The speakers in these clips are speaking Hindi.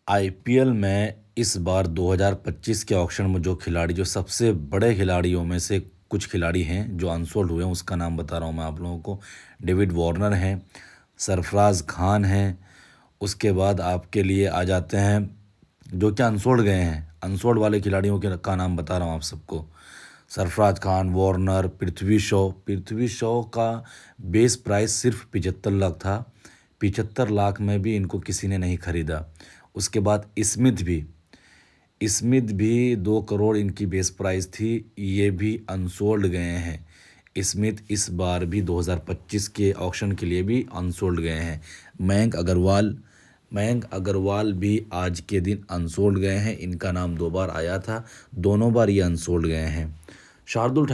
आईपीएल में इस बार 2025 के ऑक्शन में जो सबसे बड़े खिलाड़ियों में से कुछ खिलाड़ी हैं जो अनसोल्ड हुए हैं, उसका नाम बता रहा हूँ मैं आप लोगों को। डेविड वार्नर हैं, सरफराज खान हैं, उसके बाद आपके लिए आ जाते हैं जो कि अनसोल्ड गए हैं। अनसोल्ड वाले खिलाड़ियों के का नाम बता रहा हूँ आप सबको। सरफराज खान, वार्नर, पृथ्वी शॉ का बेस प्राइस सिर्फ 75 लाख था। 75 लाख में भी इनको किसी ने नहीं खरीदा। उसके बाद स्मिथ भी 2 करोड़ इनकी बेस प्राइस थी, ये भी अनसोल्ड गए हैं। स्मिथ इस बार भी 2025 के ऑक्शन के लिए भी अनसोल्ड गए हैं। मयंक अग्रवाल भी आज के दिन अनसोल्ड गए हैं। इनका नाम 2 बार आया था, दोनों बार ये अनसोल्ड गए हैं। शार्दुल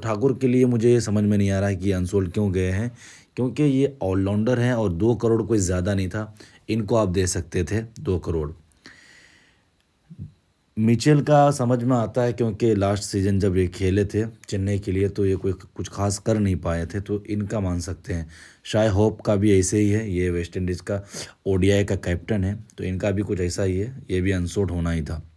ठाकुर के लिए मुझे ये समझ में नहीं आ रहा है कि ये अनसोल्ड क्यों गए हैं, क्योंकि ये ऑलराउंडर हैं और 2 करोड़ कोई ज़्यादा नहीं था, इनको आप दे सकते थे 2 करोड़। मिचेल का समझ में आता है क्योंकि लास्ट सीज़न जब ये खेले थे चेन्नई के लिए तो ये कोई कुछ खास कर नहीं पाए थे, तो इनका मान सकते हैं। शाय होप का भी ऐसे ही है, ये वेस्ट इंडीज़ का ओडीआई का कैप्टन है, तो इनका भी कुछ ऐसा ही है, ये भी अनसोल्ड होना ही था।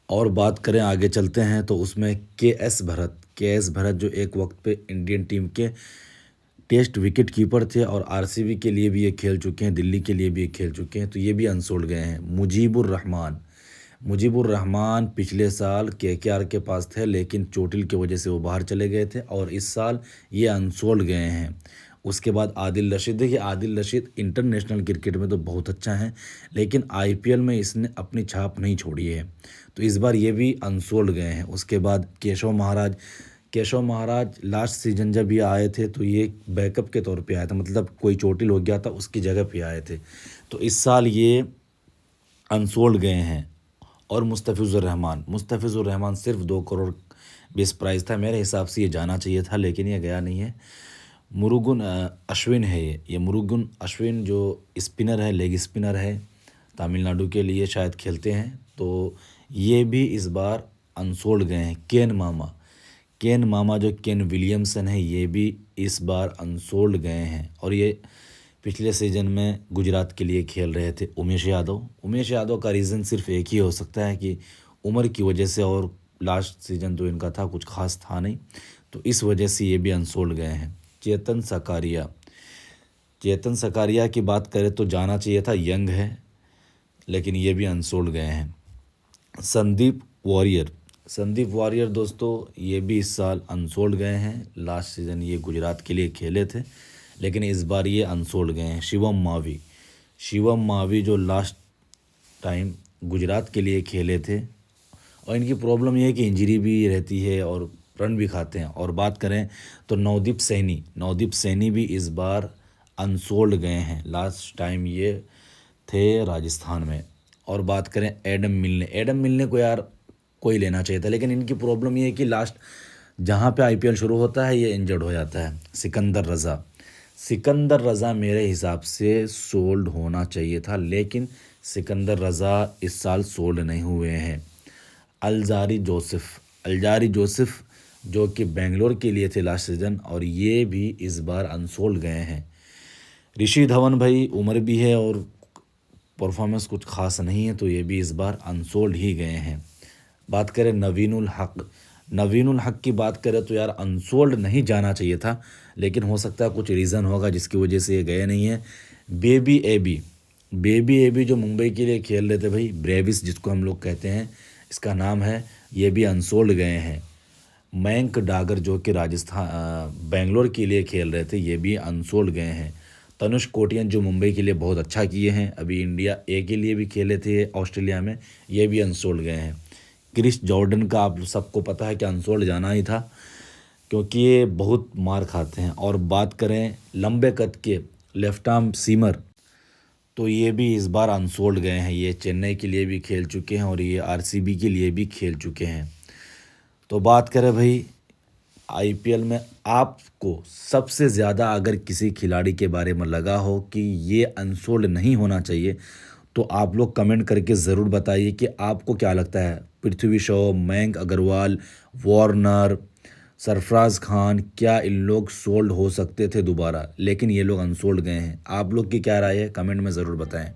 और बात करें आगे चलते हैं तो उसमें के एस भरत जो एक वक्त पे इंडियन टीम के टेस्ट विकेट कीपर थे और आरसीबी के लिए भी ये खेल चुके हैं, दिल्ली के लिए भी ये खेल चुके हैं, तो ये भी अनसोल्ड गए हैं। मुजीबुर रहमान पिछले साल केकेआर के पास थे, लेकिन चोटिल की वजह से वो बाहर चले गए थे और इस साल ये अनसोल्ड गए हैं। उसके बाद आदिल रशीद, देखिए आदिल रशीद इंटरनेशनल क्रिकेट में तो बहुत अच्छा है, लेकिन आईपीएल में इसने अपनी छाप नहीं छोड़ी है, तो इस बार ये भी अनसोल्ड गए हैं। उसके बाद केशव महाराज लास्ट सीजन जब ये आए थे तो ये बैकअप के तौर पे आया था, मतलब कोई चोटिल हो गया था उसकी जगह पे आए थे, तो इस साल ये अनसोल्ड गए हैं। और मुस्तफ़िज़ुर रहमान सिर्फ 2 करोड़ बेस प्राइस था, मेरे हिसाब से ये जाना चाहिए था, लेकिन ये गया नहीं है। मुरुगन अश्विन है, ये मुरुगन अश्विन जो स्पिनर है, लेग स्पिनर है, तमिलनाडु के लिए शायद खेलते हैं, तो ये भी इस बार अनसोल्ड गए हैं। केन मामा जो केन विलियमसन है, ये भी इस बार अनसोल्ड गए हैं, और ये पिछले सीजन में गुजरात के लिए खेल रहे थे। उमेश यादव का रीज़न सिर्फ एक ही हो सकता है कि उम्र की वजह से, और लास्ट सीजन तो इनका था कुछ खास था नहीं, तो इस वजह से ये भी अनसोल्ड गए हैं। चेतन सकारिया की बात करें तो जाना चाहिए था, यंग है, लेकिन ये भी अनसोल्ड गए हैं। संदीप वॉरियर दोस्तों, ये भी इस साल अनसोल्ड गए हैं। लास्ट सीज़न ये गुजरात के लिए खेले थे, लेकिन इस बार ये अनसोल्ड गए हैं। शिवम मावी जो लास्ट टाइम गुजरात के लिए खेले थे, और इनकी प्रॉब्लम ये है कि इंजरी भी रहती है और रन भी खाते हैं। और बात करें तो नवदीप सैनी भी इस बार अनसोल्ड गए हैं, लास्ट टाइम ये थे राजस्थान में। और बात करें एडम मिलने को यार कोई लेना चाहिए था, लेकिन इनकी प्रॉब्लम ये है कि लास्ट जहाँ पे आईपीएल शुरू होता है ये इंजर्ड हो जाता है। सिकंदर रज़ा मेरे हिसाब से सोल्ड होना चाहिए था, लेकिन सिकंदर रज़ा इस साल सोल्ड नहीं हुए हैं। अलजारी जोसेफ जो कि बेंगलोर के लिए थे लास्ट सीज़न, और ये भी इस बार अनसोल्ड गए हैं। ऋषि धवन भाई उम्र भी है और परफॉर्मेंस कुछ खास नहीं है, तो ये भी इस बार अनसोल्ड ही गए हैं। बात करें नवीनुल हक की बात करें तो यार अनसोल्ड नहीं जाना चाहिए था, लेकिन हो सकता है कुछ रीज़न होगा जिसकी वजह से ये गए नहीं है। बेबी एबी जो मुंबई के लिए खेल रहे थे भाई, ब्रेविस जिसको हम लोग कहते हैं, इसका नाम है, ये भी अनसोल्ड गए हैं। मयंक डागर जो कि बेंगलोर के लिए खेल रहे थे, ये भी अनसोल्ड गए हैं। तनुष कोटियन जो मुंबई के लिए बहुत अच्छा किए हैं, अभी इंडिया ए के लिए भी खेले थे ऑस्ट्रेलिया में, ये भी अनसोल्ड गए हैं। क्रिस जॉर्डन का आप सबको पता है कि अनसोल्ड जाना ही था, क्योंकि ये बहुत मार खाते हैं। और बात करें लंबे कद के लेफ्ट आर्म सीमर, तो ये भी इस बार अनसोल्ड गए हैं। ये चेन्नई के लिए भी खेल चुके हैं और ये आरसीबी के लिए भी खेल चुके हैं। तो बात करें भाई आईपीएल में आपको सबसे ज़्यादा अगर किसी खिलाड़ी के बारे में लगा हो कि ये अनसोल्ड नहीं होना चाहिए, तो आप लोग कमेंट करके ज़रूर बताइए कि आपको क्या लगता है। पृथ्वी शॉ, मयंक अग्रवाल, वार्नर, सरफराज खान, क्या इन लोग सोल्ड हो सकते थे दोबारा, लेकिन ये लोग अनसोल्ड गए हैं। आप लोग की क्या राय है, कमेंट में ज़रूर बताएं।